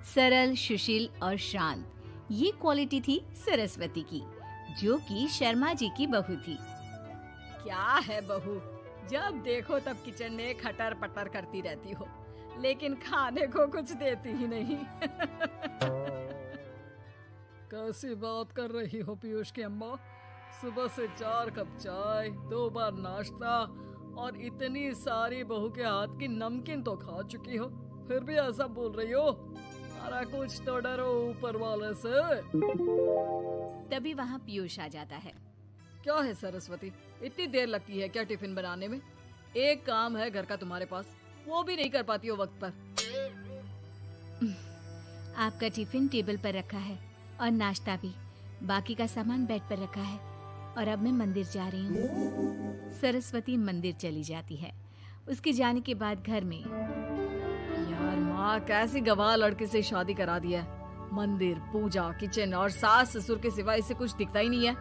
सरल, सुशील और शांत, ये क्वालिटी थी सरस्वती की, जो कि शर्मा जी की बहू थी। क्या है बहू, जब देखो तब किचन में खटर पटर करती रहती हो, लेकिन खाने को कुछ देती ही नहीं। कैसी बात कर रही हो पीयूष की अम्मा? सुबह से 4 कप चाय, 2 बार नाश्ता और इतनी सारी बहू के हाथ की नमकीन तो खा चुकी हो, फिर भी ऐसा बोल रही हो? अरे कुछ तो डरो ऊपर वाले से। तभी वहाँ पीयूष आ जाता है। क्या है सरस्वती, इतनी देर लगती है क्या टिफिन बनाने में? एक काम है घर का तुम्हारे पास, वो भी नहीं कर पाती हो वक्त पर। आपका टिफिन टेबल पर रखा है और नाश्ता भी, बाकी का सामान बेड पर रखा है और अब मैं मंदिर जा रही हूँ। सरस्वती मंदिर चली जाती है। उसके जाने के बाद घर में, यार माँ, कैसी गवाह लड़के से शादी करा दिया है। मंदिर, पूजा, किचन और सास ससुर के सिवा इसे कुछ दिखता ही नहीं है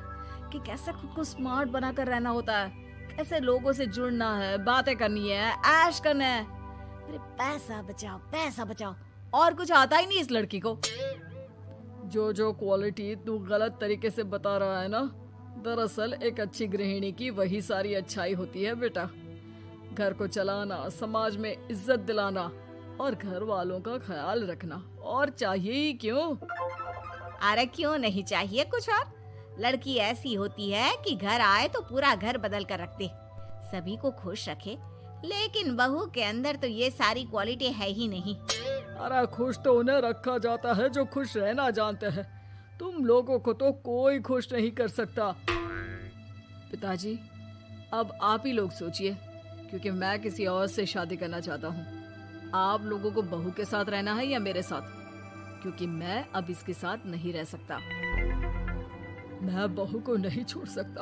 कि कैसे खुद को स्मार्ट बनाकर रहना होता है, कैसे लोगों से जुड़ना है, बातें करनी है, ऐश करना है। अरे पैसा बचाओ, और कुछ आता ही नहीं इस लड़की को। जो क्वालिटी तू गलत तरीके से बता रहा है ना, दरअसल एक अच्छी गृहिणी की वही सारी अच्छाई होती है बेटा। घर को चलाना, समाज में इज्जत दिलाना और घर वालों का ख्याल रखना, और चाहिए ही क्यों? अरे क्यों नहीं चाहिए कुछ और? लड़की ऐसी होती है कि घर आए तो पूरा घर बदल कर रख दे, सभी को खुश रखे। लेकिन बहू के अंदर तो ये सारी क्वालिटी है ही नहीं। अरे खुश तो उन्हें रखा जाता है जो खुश रहना जानते हैं। तुम लोगों को तो कोई खुश नहीं कर सकता। पिताजी, अब आप ही लोग सोचिए, क्योंकि मैं किसी और से शादी करना चाहता हूँ। आप लोगों को बहू के साथ रहना है या मेरे साथ? क्योंकि मैं अब इसके साथ नहीं रह सकता। मैं बहू को नहीं छोड़ सकता।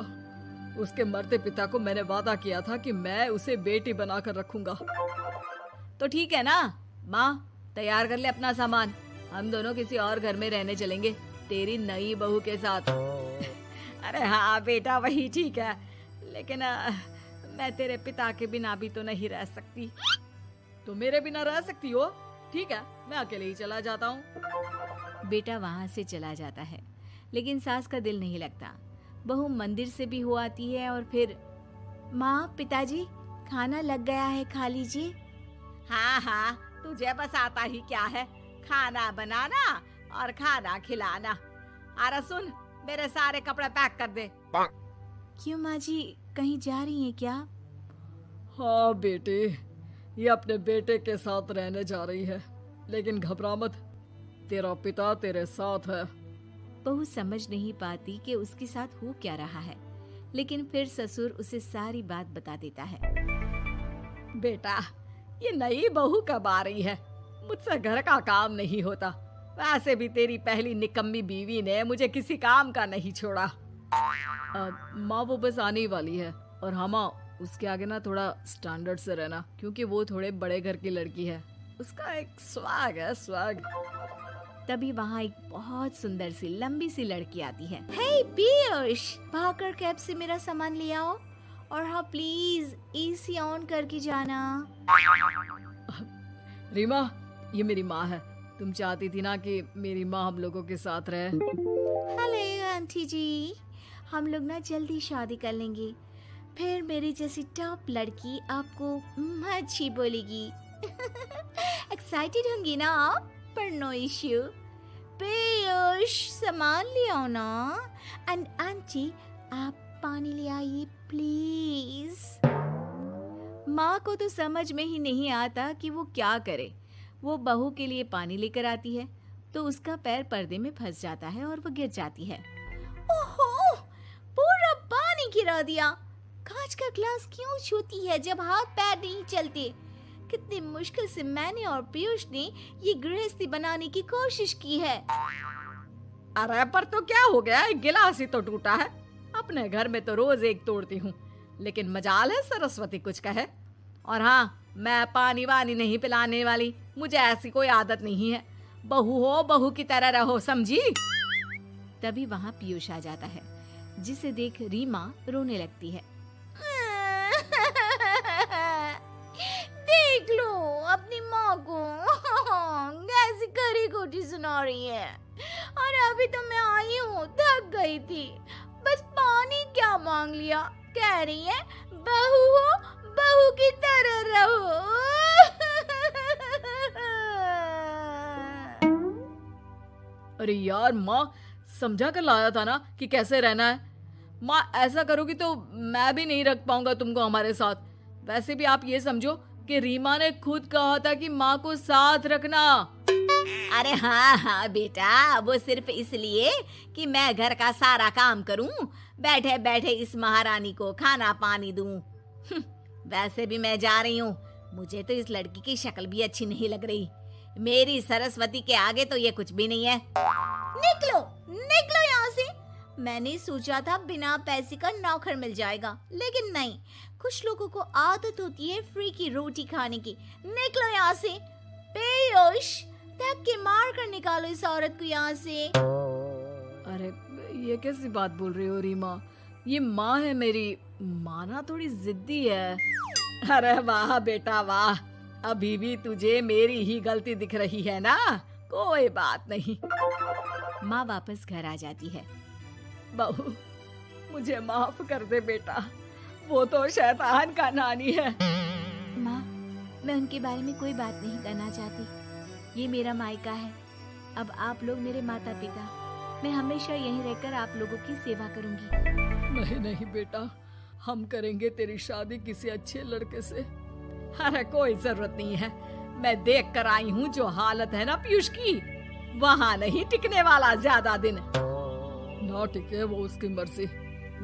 उसके मरते पिता को मैंने वादा किया था कि मैं उसे बेटी बनाकर रखूंगा। तो ठीक है ना माँ, तैयार कर ले अपना सामान, हम दोनों किसी और घर में रहने चलेंगे तेरी नई बहू के साथ। अरे हाँ बेटा, वही ठीक है, लेकिन मैं तेरे पिता के बिना भी तो नहीं रह सकती। तो मेरे बिना रह सकती हो? ठीक है, मैं अकेले ही चला जाता हूँ। बेटा वहाँ से चला जाता है, लेकिन सास का दिल नहीं लगता। बहू मंदिर से भी हो आती है और फिर, माँ, पिताजी, खाना लग गया है, खा लीजिए। हाँ, तुझे बस आता ही क्या है, खाना बनाना और खाना खिलाना। अरे सुन, मेरे सारे कपड़े पैक कर दे। क्यों माँ जी, कहीं जा रही हैं क्या? हाँ बेटे, ये अपने बेटे के साथ रहने जा रही है, लेकिन घबरा मत, तेरा पिता तेरे साथ है। बहू समझ नहीं पाती कि उसके साथ हो क्या रहा है, लेकिन फिर ससुर उसे सारी बात बता देता है। बेटा, ये नई बहू कब आ रही है? मुझसे घर का काम नहीं होता। वैसे भी तेरी पहली निकम्मी बीवी ने मुझे किसी काम का नहीं छोड़ा। माँ, वो बस आने ही वाली है, और हाँ माँ, उसके आगे ना थोड़ा स्टैंडर्ड से रहना, क्योंकि वो थोड़े बड़े घर की लड़की है। उसका एक स्वैग है, स्वैग। तभी वहाँ एक बहुत सुंदर सी लंबी सी लड़की आती है। हे पीयूष, भागकर कैब से मेरा सामान ले आओ, और हाँ प्लीज एसी ऑन करके जाना। रीमा, ये मेरी माँ है। तुम चाहती थी ना कि मेरी माँ हम लोगों के साथ रहे। हेलो आंटी जी, हम लोग ना जल्दी शादी कर लेंगे, फिर मेरी जैसी टॉप लड़की आपको अच्छी बोलेगी। एक्साइटेड होंगी ना आप? पर नो इश्यू। पीयूष, सामान ले आओ ना। एंड आंटी, आप पानी ले आइए प्लीज। माँ को तो समझ में ही नहीं आता कि वो क्या करे। वो बहू के लिए पानी लेकर आती है तो उसका पैर पर्दे में फंस जाता है और वो गिर जाती है। ओहो, पूरा पानी गिरा दिया। कांच का ग्लास क्यों छूती है जब हाथ पैर नहीं चलते? कितनी मुश्किल से मैंने और पीयूष ने ये गृहस्थी बनाने की कोशिश की है। अरे पर तो क्या हो गया, एक गिलास ही तो टूटा है। अपने घर में तो रोज एक तोड़ती हूँ, लेकिन मजाल है सरस्वती कुछ कहे। और हाँ, मैं पानी वानी नहीं पिलाने वाली, मुझे ऐसी कोई आदत नहीं है। बहू हो, बहू की तरह रहो, समझी? तभी वहाँ पीयूष आ जाता है, जिसे देख रीमा रोने लगती है। देख लो अपनी माँ को, कैसी खरी को रोटी सुना रही है। और अभी तो मैं आई हूँ, थक गई थी, बस पानी क्या मांग लिया। कह रही है बहू हो, बहू की तरह रहो। अरे यार माँ, समझा कर लाया था ना कि कैसे रहना है। माँ ऐसा करोगी तो मैं भी नहीं रख पाऊंगा तुमको हमारे साथ। वैसे भी आप ये समझो कि रीमा ने खुद कहा था कि माँ को साथ रखना। अरे हाँ हाँ बेटा, वो सिर्फ इसलिए कि मैं घर का सारा काम करूं, बैठे बैठे इस महारानी को खाना पानी दूं। वैसे भी मैं जा रही हूँ, मुझे तो इस लड़की की शक्ल भी अच्छी नहीं लग रही। मेरी सरस्वती के आगे तो ये कुछ भी नहीं है। निकलो निकलो यहाँ से। मैंने सोचा था बिना पैसे का नौकर मिल जाएगा, लेकिन नहीं। कुछ लोगों को आदत होती है फ्री की रोटी खाने की। निकलो यहाँ से। पीयूष, धक्के के मार कर निकालो इस औरत को यहाँ से। अरे ये कैसी बात बोल रही हो रीमा, ये माँ है मेरी। माँ ना थोड़ी जिद्दी है। अरे वाह बेटा वाह, अभी भी तुझे मेरी ही गलती दिख रही है ना। कोई बात नहीं। माँ वापस घर आ जाती है। बहू, मुझे माफ कर दे बेटा, वो तो शैतान का नानी है। माँ, मैं उनके बारे में कोई बात नहीं करना चाहती। ये मेरा मायका है। अब आप लोग मेरे माता पिता। मैं हमेशा यहीं रहकर आप लोगों की सेवा करूंगी। नहीं नहीं बेटा, हम करेंगे तेरी शादी किसी अच्छे लड़के से। अरे कोई जरूरत नहीं है, मैं देख कर आई हूँ जो हालत है ना पीयूष की, वहाँ नहीं टिकने वाला ज्यादा दिन। ना टिके वो उसकी मर्जी,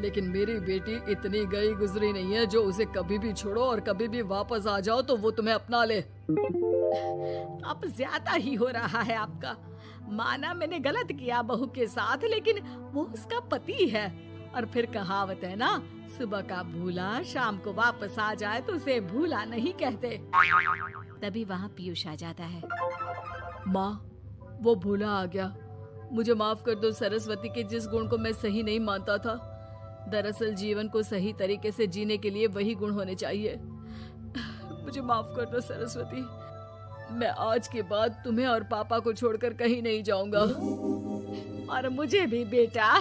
लेकिन मेरी बेटी इतनी गई गुजरी नहीं है जो उसे कभी भी छोड़ो और कभी भी वापस आ जाओ तो वो तुम्हें अपना ले। अब ज्यादा ही हो रहा है आपका। माना मैंने गलत किया बहू के साथ, लेकिन वो उसका पति है। और फिर कहावत है ना, सुबह का भूला शाम को वापस आ जाए तो उसे भूला नहीं कहते। तभी वहाँ पीयूष आ जाता है। माँ, वो भूला आ गया, मुझे माफ कर दो। सरस्वती के जिस गुण को मैं सही नहीं मानता था, दरअसल जीवन को सही तरीके से जीने के लिए वही गुण होने चाहिए। मुझे माफ कर दो सरस्वती, मैं आज के बाद तुम्हें और पापा को छोड़कर कहीं नहीं जाऊंगा। और मुझे भी बेटा।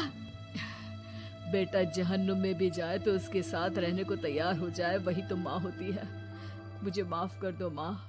बेटा जहन्नुम में भी जाए तो उसके साथ रहने को तैयार हो जाए, वही तो माँ होती है। मुझे माफ कर दो माँ।